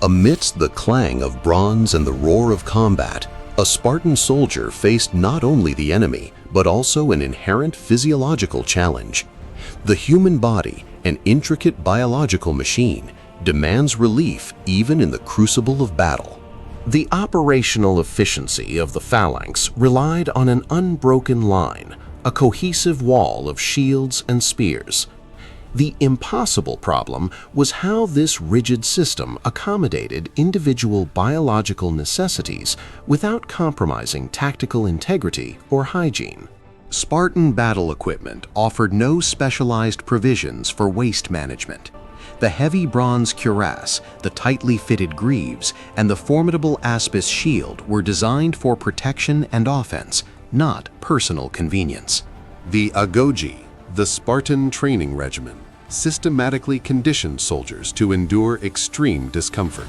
Amidst the clang of bronze and the roar of combat, a Spartan soldier faced not only the enemy, but also an inherent physiological challenge. The human body, an intricate biological machine, demands relief even in the crucible of battle. The operational efficiency of the phalanx relied on an unbroken line, a cohesive wall of shields and spears. The impossible problem was how this rigid system accommodated individual biological necessities without compromising tactical integrity or hygiene. Spartan battle equipment offered no specialized provisions for waste management. The heavy bronze cuirass, the tightly fitted greaves, and the formidable Aspis shield were designed for protection and offense, not personal convenience. The Agoge, the Spartan training regimen, systematically conditioned soldiers to endure extreme discomfort.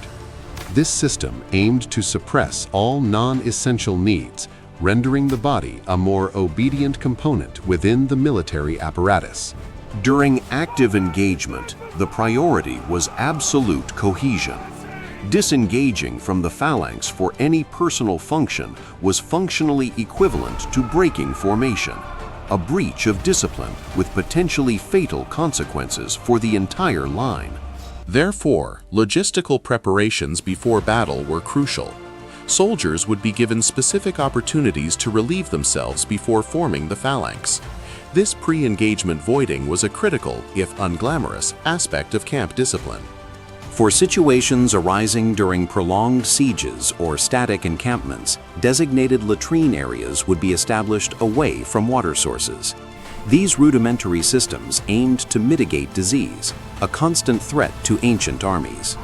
This system aimed to suppress all non-essential needs, rendering the body a more obedient component within the military apparatus. During active engagement, the priority was absolute cohesion. Disengaging from the phalanx for any personal function was functionally equivalent to breaking formation, a breach of discipline with potentially fatal consequences for the entire line. Therefore, logistical preparations before battle were crucial. Soldiers would be given specific opportunities to relieve themselves before forming the phalanx. This pre-engagement voiding was a critical, if unglamorous, aspect of camp discipline. For situations arising during prolonged sieges or static encampments, designated latrine areas would be established away from water sources. These rudimentary systems aimed to mitigate disease, a constant threat to ancient armies.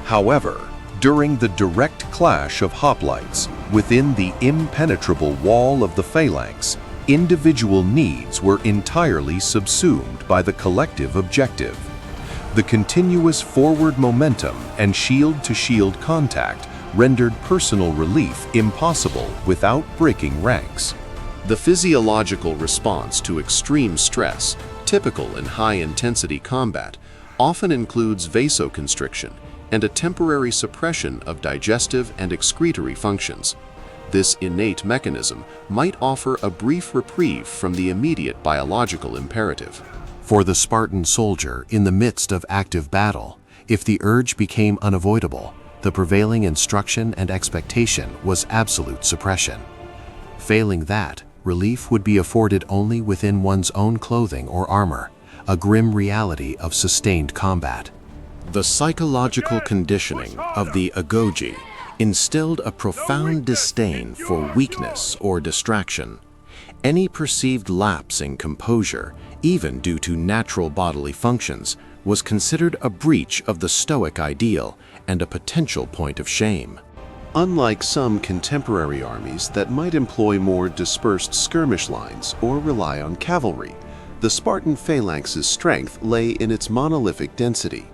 However, during the direct clash of hoplites within the impenetrable wall of the phalanx, individual needs were entirely subsumed by the collective objective. The continuous forward momentum and shield-to-shield contact rendered personal relief impossible without breaking ranks. The physiological response to extreme stress, typical in high-intensity combat, often includes vasoconstriction and a temporary suppression of digestive and excretory functions. This innate mechanism might offer a brief reprieve from the immediate biological imperative. For the Spartan soldier in the midst of active battle, if the urge became unavoidable, the prevailing instruction and expectation was absolute suppression. Failing that, relief would be afforded only within one's own clothing or armor, a grim reality of sustained combat. The psychological conditioning of the Agoge instilled a profound disdain for weakness or distraction. Any perceived lapse in composure, even due to natural bodily functions, was considered a breach of the Stoic ideal and a potential point of shame. Unlike some contemporary armies that might employ more dispersed skirmish lines or rely on cavalry, the Spartan phalanx's strength lay in its monolithic density.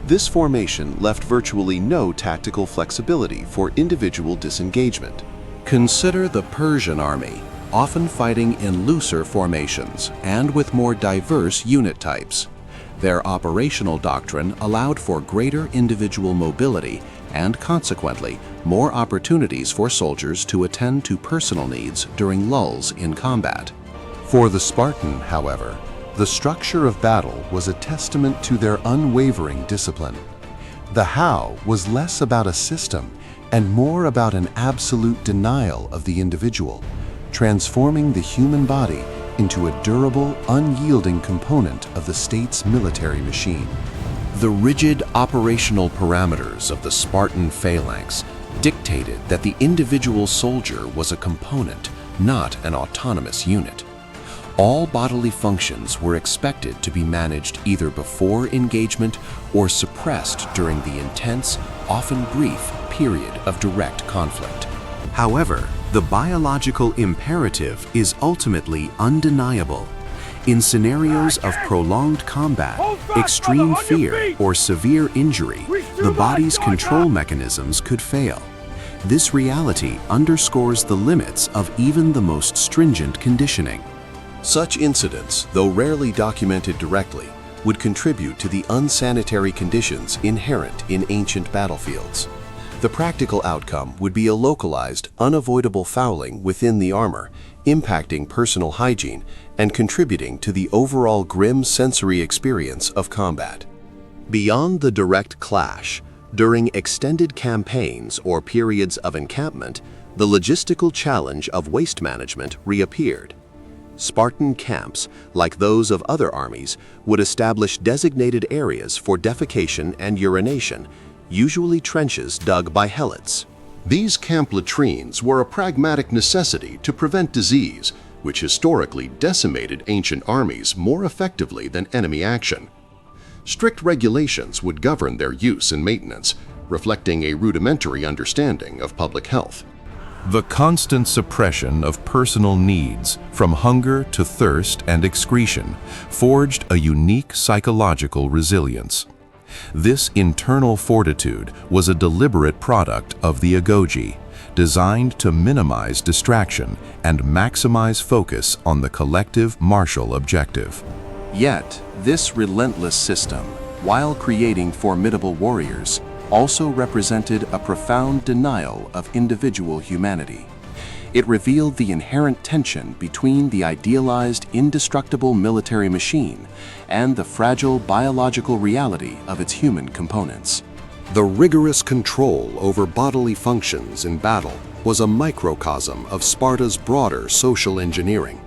This formation left virtually no tactical flexibility for individual disengagement. Consider the Persian army, often fighting in looser formations and with more diverse unit types. Their operational doctrine allowed for greater individual mobility and, consequently, more opportunities for soldiers to attend to personal needs during lulls in combat. For the Spartan, however, the structure of battle was a testament to their unwavering discipline. The how was less about a system and more about an absolute denial of the individual, transforming the human body into a durable, unyielding component of the state's military machine. The rigid operational parameters of the Spartan phalanx dictated that the individual soldier was a component, not an autonomous unit. All bodily functions were expected to be managed either before engagement or suppressed during the intense, often brief, period of direct conflict. However, the biological imperative is ultimately undeniable. In scenarios of prolonged combat, extreme fear, or severe injury, the body's control mechanisms could fail. This reality underscores the limits of even the most stringent conditioning. Such incidents, though rarely documented directly, would contribute to the unsanitary conditions inherent in ancient battlefields. The practical outcome would be a localized, unavoidable fouling within the armor, impacting personal hygiene and contributing to the overall grim sensory experience of combat. Beyond the direct clash, during extended campaigns or periods of encampment, the logistical challenge of waste management reappeared. Spartan camps, like those of other armies, would establish designated areas for defecation and urination, usually trenches dug by helots. These camp latrines were a pragmatic necessity to prevent disease, which historically decimated ancient armies more effectively than enemy action. Strict regulations would govern their use and maintenance, reflecting a rudimentary understanding of public health. The constant suppression of personal needs, from hunger to thirst and excretion, forged a unique psychological resilience. This internal fortitude was a deliberate product of the Agoge, designed to minimize distraction and maximize focus on the collective martial objective. Yet, this relentless system, while creating formidable warriors, also represented a profound denial of individual humanity. It revealed the inherent tension between the idealized, indestructible military machine and the fragile biological reality of its human components. The rigorous control over bodily functions in battle was a microcosm of Sparta's broader social engineering.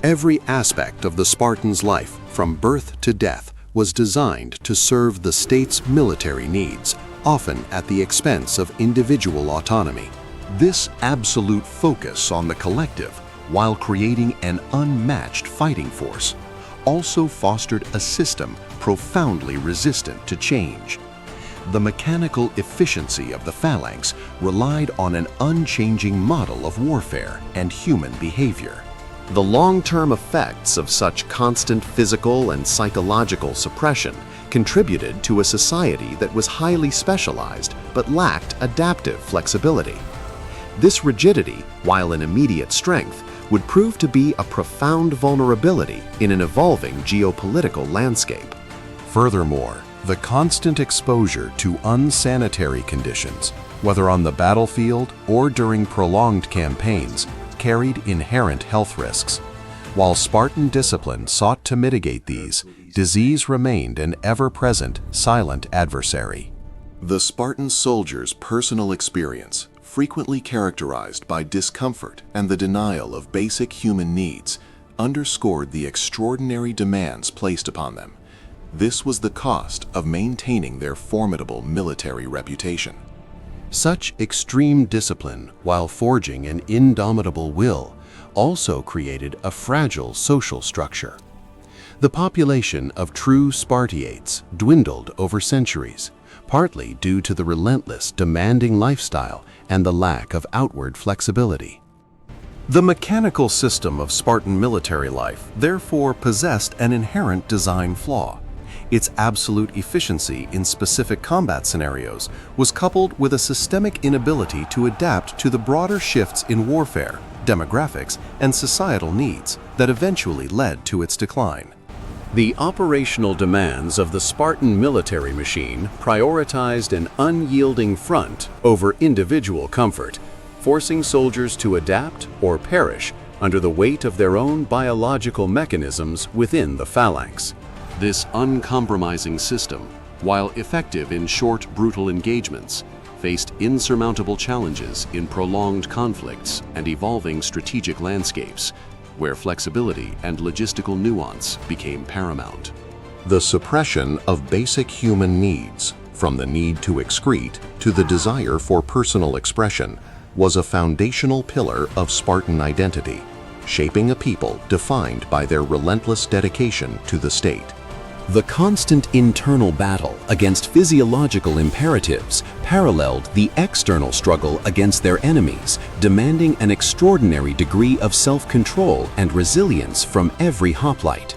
Every aspect of the Spartan's life, from birth to death, was designed to serve the state's military needs, often at the expense of individual autonomy. This absolute focus on the collective, while creating an unmatched fighting force, also fostered a system profoundly resistant to change. The mechanical efficiency of the phalanx relied on an unchanging model of warfare and human behavior. The long-term effects of such constant physical and psychological suppression contributed to a society that was highly specialized but lacked adaptive flexibility. This rigidity, while an immediate strength, would prove to be a profound vulnerability in an evolving geopolitical landscape. Furthermore, the constant exposure to unsanitary conditions, whether on the battlefield or during prolonged campaigns, carried inherent health risks. While Spartan discipline sought to mitigate these, disease remained an ever-present, silent adversary. The Spartan soldier's personal experience, frequently characterized by discomfort and the denial of basic human needs, underscored the extraordinary demands placed upon them. This was the cost of maintaining their formidable military reputation. Such extreme discipline, while forging an indomitable will, also created a fragile social structure. The population of true Spartiates dwindled over centuries, partly due to the relentless, demanding lifestyle and the lack of outward flexibility. The mechanical system of Spartan military life therefore possessed an inherent design flaw. Its absolute efficiency in specific combat scenarios was coupled with a systemic inability to adapt to the broader shifts in warfare, demographics, and societal needs that eventually led to its decline. The operational demands of the Spartan military machine prioritized an unyielding front over individual comfort, forcing soldiers to adapt or perish under the weight of their own biological mechanisms within the phalanx. This uncompromising system, while effective in short, brutal engagements, faced insurmountable challenges in prolonged conflicts and evolving strategic landscapes, where flexibility and logistical nuance became paramount. The suppression of basic human needs, from the need to excrete to the desire for personal expression, was a foundational pillar of Spartan identity, shaping a people defined by their relentless dedication to the state. The constant internal battle against physiological imperatives paralleled the external struggle against their enemies, demanding an extraordinary degree of self-control and resilience from every hoplite.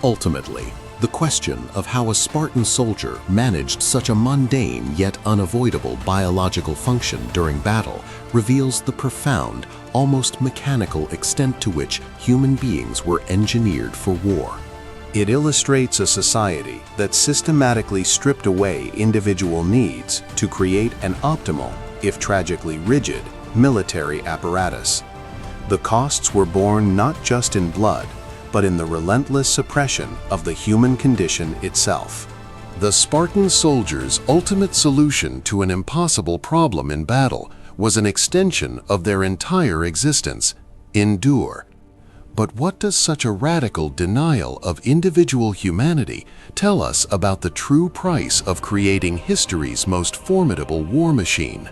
Ultimately, the question of how a Spartan soldier managed such a mundane yet unavoidable biological function during battle reveals the profound, almost mechanical extent to which human beings were engineered for war. It illustrates a society that systematically stripped away individual needs to create an optimal, if tragically rigid, military apparatus. The costs were borne not just in blood, but in the relentless suppression of the human condition itself. The Spartan soldiers' ultimate solution to an impossible problem in battle was an extension of their entire existence: endure. But what does such a radical denial of individual humanity tell us about the true price of creating history's most formidable war machine?